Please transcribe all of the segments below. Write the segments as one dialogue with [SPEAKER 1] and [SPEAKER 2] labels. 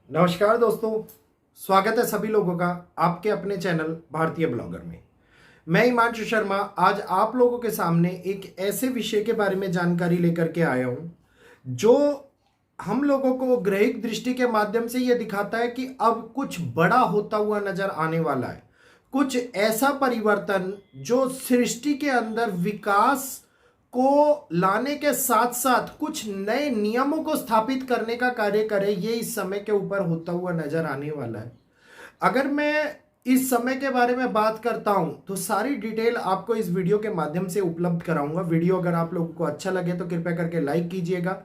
[SPEAKER 1] नमस्कार दोस्तों, स्वागत है सभी लोगों का आपके अपने चैनल भारतीय ब्लॉगर में। मैं हिमांशु शर्मा आज आप लोगों के सामने एक ऐसे विषय के बारे में जानकारी लेकर के आया हूं जो हम लोगों को ग्रहिक दृष्टि के माध्यम से यह दिखाता है कि अब कुछ बड़ा होता हुआ नजर आने वाला है। कुछ ऐसा परिवर्तन जो सृष्टि के अंदर विकास को लाने के साथ साथ कुछ नए नियमों को स्थापित करने का कार्य करे, ये इस समय के ऊपर होता हुआ नजर आने वाला है। अगर मैं इस समय के बारे में बात करता हूं तो सारी डिटेल आपको इस वीडियो के माध्यम से उपलब्ध कराऊंगा। वीडियो अगर आप लोगों को अच्छा लगे तो कृपया करके लाइक कीजिएगा,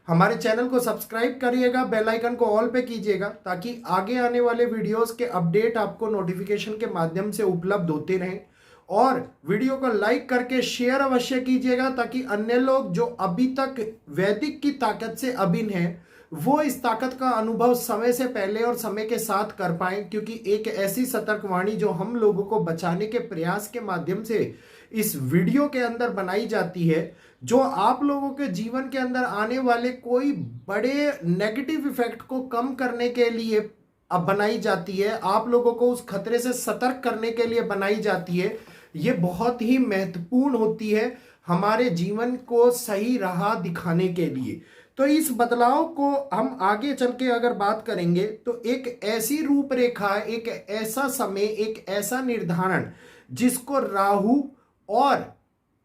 [SPEAKER 1] हमारे चैनल को सब्सक्राइब करिएगा, बेल आइकन को ऑल पे कीजिएगा ताकि आगे आने वाले वीडियोस के अपडेट आपको नोटिफिकेशन के माध्यम से उपलब्ध होते रहें। और वीडियो को लाइक करके शेयर अवश्य कीजिएगा ताकि अन्य लोग जो अभी तक वैदिक की ताकत से अभिन्न हैं वो इस ताकत का अनुभव समय से पहले और समय के साथ कर पाएं, क्योंकि एक ऐसी सतर्कवाणी जो हम लोगों को बचाने के प्रयास के माध्यम से इस वीडियो के अंदर बनाई जाती है, जो आप लोगों के जीवन के अंदर आने वाले कोई बड़े नेगेटिव इफेक्ट को कम करने के लिए अब बनाई जाती है, आप लोगों को उस खतरे से सतर्क करने के लिए बनाई जाती है। ये बहुत ही महत्वपूर्ण होती है हमारे जीवन को सही राह दिखाने के लिए। तो इस बदलाव को हम आगे चल के अगर बात करेंगे तो एक ऐसी रूपरेखा, एक ऐसा समय, एक ऐसा निर्धारण जिसको राहु और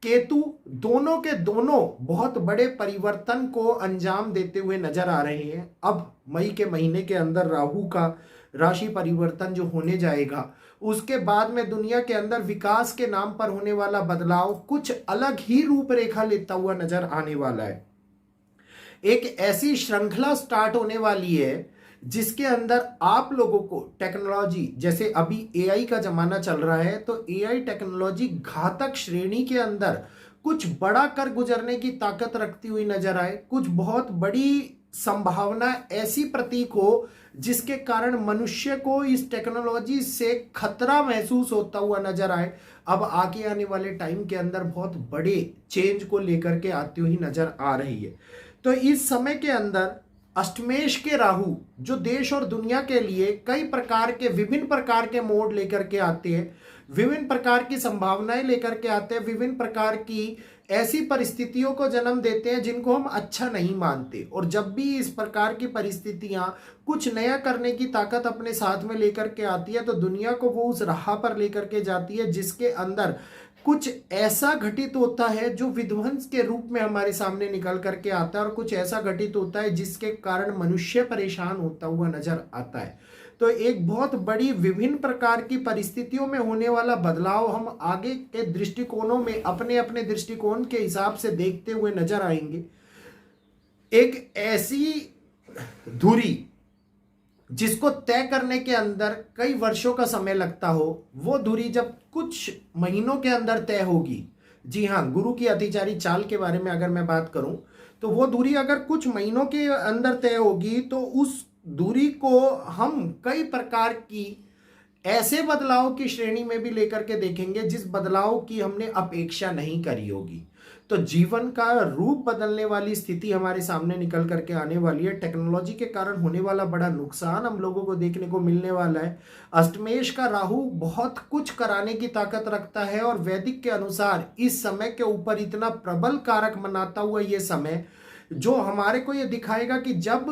[SPEAKER 1] केतु दोनों के दोनों बहुत बड़े परिवर्तन को अंजाम देते हुए नजर आ रहे हैं। अब मई के महीने के अंदर राहु का राशि परिवर्तन जो होने जाएगा, उसके बाद में दुनिया के अंदर विकास के नाम पर होने वाला बदलाव कुछ अलग ही रूपरेखा लेता हुआ नजर आने वाला है। एक ऐसी श्रृंखला स्टार्ट होने वाली है जिसके अंदर आप लोगों को टेक्नोलॉजी, जैसे अभी एआई का जमाना चल रहा है, तो एआई टेक्नोलॉजी घातक श्रेणी के अंदर कुछ बड़ा कर गुजरने की ताकत रखती हुई नजर आए। कुछ बहुत बड़ी संभावना ऐसी प्रतीक हो जिसके कारण मनुष्य को इस टेक्नोलॉजी से खतरा महसूस होता हुआ नजर आए। अब आगे आने वाले टाइम के अंदर बहुत बड़े चेंज को लेकर के आती हुई नजर आ रही है। तो इस समय के अंदर अष्टमेश के राहु जो देश और दुनिया के लिए कई प्रकार के विभिन्न प्रकार के मोड लेकर के आते हैं, विभिन्न प्रकार की संभावनाएं लेकर के आते हैं, विभिन्न प्रकार की ऐसी परिस्थितियों को जन्म देते हैं जिनको हम अच्छा नहीं मानते। और जब भी इस प्रकार की परिस्थितियां कुछ नया करने की ताकत अपने साथ में लेकर के आती है तो दुनिया को वो उस राह पर लेकर के जाती है जिसके अंदर कुछ ऐसा घटित होता है जो विध्वंस के रूप में हमारे सामने निकल करके आता है, और कुछ ऐसा घटित होता है जिसके कारण मनुष्य परेशान होता हुआ नजर आता है। तो एक बहुत बड़ी विभिन्न प्रकार की परिस्थितियों में होने वाला बदलाव हम आगे के दृष्टिकोणों में अपने अपने दृष्टिकोण के हिसाब से देखते हुए नजर आएंगे। एक ऐसी धुरी जिसको तय करने के अंदर कई वर्षों का समय लगता हो, वो धुरी जब कुछ महीनों के अंदर तय होगी, जी हाँ, गुरु की अतिचारी चाल के बारे में अगर मैं बात करूं तो वो दूरी अगर कुछ महीनों के अंदर तय होगी तो उस दूरी को हम कई प्रकार की ऐसे बदलाव की श्रेणी में भी लेकर के देखेंगे जिस बदलाव की हमने अपेक्षा नहीं करी होगी। तो जीवन का रूप बदलने वाली स्थिति हमारे सामने निकल करके आने वाली है। टेक्नोलॉजी के कारण होने वाला बड़ा नुकसान हम लोगों को देखने को मिलने वाला है। अष्टमेश का राहु बहुत कुछ कराने की ताकत रखता है और वैदिक के अनुसार इस समय के ऊपर इतना प्रबल कारक मनाता हुआ ये समय जो हमारे को ये दिखाएगा कि जब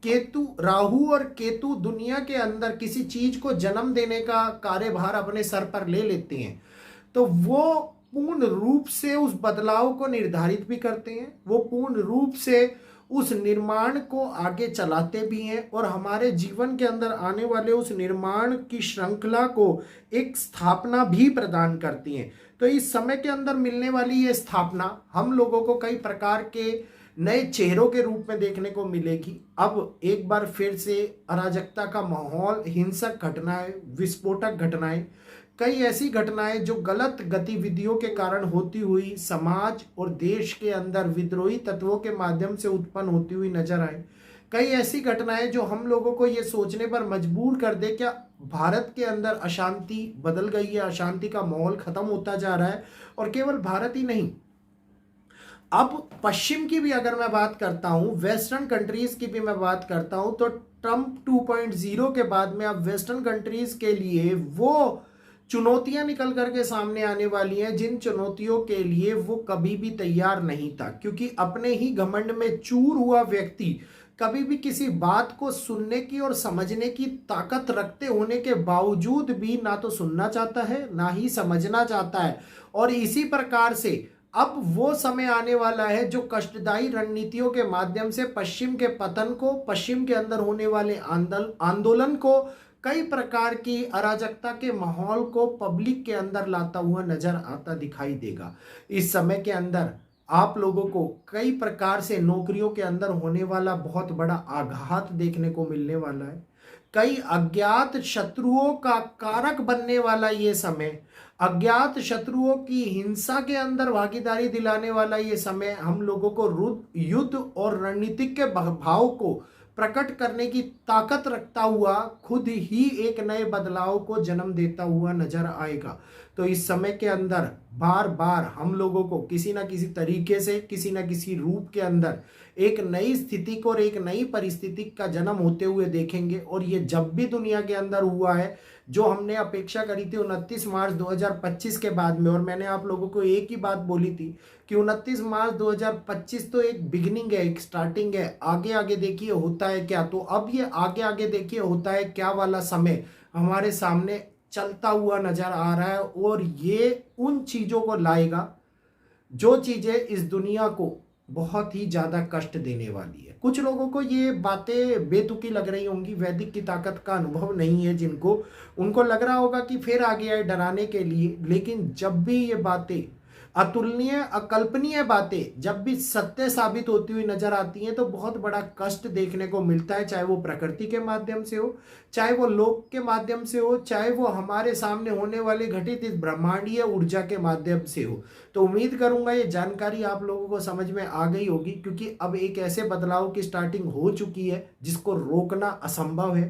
[SPEAKER 1] केतु, राहु और केतु दुनिया के अंदर किसी चीज को जन्म देने का कार्यभार अपने सर पर ले लेते हैं तो वो पूर्ण रूप से उस बदलाव को निर्धारित भी करते हैं, वो पूर्ण रूप से उस निर्माण को आगे चलाते भी हैं और हमारे जीवन के अंदर आने वाले उस निर्माण की श्रृंखला को एक स्थापना भी प्रदान करती हैं। तो इस समय के अंदर मिलने वाली ये स्थापना हम लोगों को कई प्रकार के नए चेहरों के रूप में देखने को मिलेगी। अब एक बार फिर से अराजकता का माहौल, हिंसक घटनाएं, विस्फोटक घटनाएं, कई ऐसी घटनाएं जो गलत गतिविधियों के कारण होती हुई समाज और देश के अंदर विद्रोही तत्वों के माध्यम से उत्पन्न होती हुई नजर आए। कई ऐसी घटनाएं जो हम लोगों को ये सोचने पर मजबूर कर दे क्या भारत के अंदर अशांति बदल गई है, अशांति का माहौल खत्म होता जा रहा है। और केवल भारत ही नहीं, अब पश्चिम की भी अगर मैं बात करता हूं, वेस्टर्न कंट्रीज की भी मैं बात करता हूं, तो ट्रंप 2.0 के बाद में अब वेस्टर्न कंट्रीज के लिए वो चुनौतियां निकल करके सामने आने वाली हैं जिन चुनौतियों के लिए वो कभी भी तैयार नहीं था, क्योंकि अपने ही घमंड में चूर हुआ व्यक्ति कभी भी किसी बात को सुनने की और समझने की ताकत रखते होने के बावजूद भी ना तो सुनना चाहता है ना ही समझना चाहता है। और इसी प्रकार से अब वो समय आने वाला है जो कष्टदायी रणनीतियों के माध्यम से पश्चिम के पतन को, पश्चिम के अंदर होने वाले आंदोलन को, कई प्रकार की अराजकता के माहौल को पब्लिक के अंदर लाता हुआ नजर आता दिखाई देगा। इस समय के अंदर आप लोगों को कई प्रकार से नौकरियों के अंदर होने वाला बहुत बड़ा आघात देखने को मिलने वाला है। कई अज्ञात शत्रुओं का कारक बनने वाला ये समय, अज्ञात शत्रुओं की हिंसा के अंदर भागीदारी दिलाने वाला ये समय हम लोगों को युद्ध और रणनीतिक के भाव को प्रकट करने की ताकत रखता हुआ खुद ही एक नए बदलाव को जन्म देता हुआ नजर आएगा। तो इस समय के अंदर बार बार हम लोगों को किसी ना किसी तरीके से, किसी ना किसी रूप के अंदर एक नई स्थिति को और एक नई परिस्थिति का जन्म होते हुए देखेंगे। और ये जब भी दुनिया के अंदर हुआ है, जो हमने अपेक्षा करी थी 29 मार्च 2025 के बाद में, और मैंने आप लोगों को एक ही बात बोली थी कि 29 मार्च 2025 तो एक बिगिनिंग है, एक स्टार्टिंग है, आगे आगे देखिए होता है क्या। तो अब ये आगे आगे देखिए होता है क्या वाला समय हमारे सामने चलता हुआ नजर आ रहा है, और ये उन चीजों को लाएगा जो चीजें इस दुनिया को बहुत ही ज्यादा कष्ट देने वाली है। कुछ लोगों को ये बातें बेतुकी लग रही होंगी, वैदिक की ताकत का अनुभव नहीं है जिनको, उनको लग रहा होगा कि फिर आ गया है डराने के लिए। लेकिन जब भी ये बातें, अतुलनीय अकल्पनीय बातें जब भी सत्य साबित होती हुई नजर आती हैं, तो बहुत बड़ा कष्ट देखने को मिलता है, चाहे वो प्रकृति के माध्यम से हो, चाहे वो लोक के माध्यम से हो, चाहे वो हमारे सामने होने वाली घटित इस ब्रह्मांडीय ऊर्जा के माध्यम से हो। तो उम्मीद करूंगा ये जानकारी आप लोगों को समझ में आ गई होगी, क्योंकि अब एक ऐसे बदलाव की स्टार्टिंग हो चुकी है जिसको रोकना असंभव है।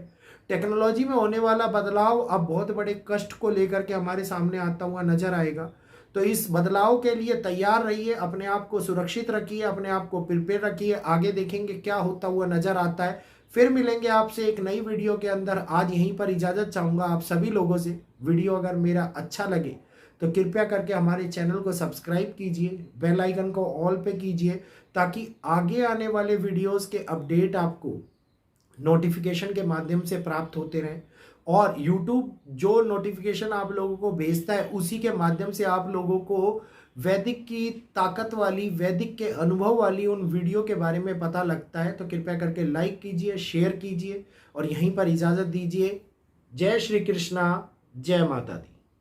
[SPEAKER 1] टेक्नोलॉजी में होने वाला बदलाव अब बहुत बड़े कष्ट को लेकर के हमारे सामने आता हुआ नजर आएगा। तो इस बदलाव के लिए तैयार रहिए, अपने आप को सुरक्षित रखिए, अपने आप को प्रिपेयर रखिए। आगे देखेंगे क्या होता हुआ नजर आता है। फिर मिलेंगे आपसे एक नई वीडियो के अंदर। आज यहीं पर इजाजत चाहूंगा आप सभी लोगों से। वीडियो अगर मेरा अच्छा लगे तो कृपया करके हमारे चैनल को सब्सक्राइब कीजिए, बेल आइकन को ऑल पे कीजिए, ताकि आगे आने वाले वीडियोस के अपडेट आपको नोटिफिकेशन के माध्यम से प्राप्त होते रहें। और YouTube जो नोटिफिकेशन आप लोगों को भेजता है उसी के माध्यम से आप लोगों को वैदिक की ताकत वाली, वैदिक के अनुभव वाली उन वीडियो के बारे में पता लगता है। तो कृपया करके लाइक कीजिए, शेयर कीजिए और यहीं पर इजाज़त दीजिए। जय श्री कृष्णा, जय माता दी।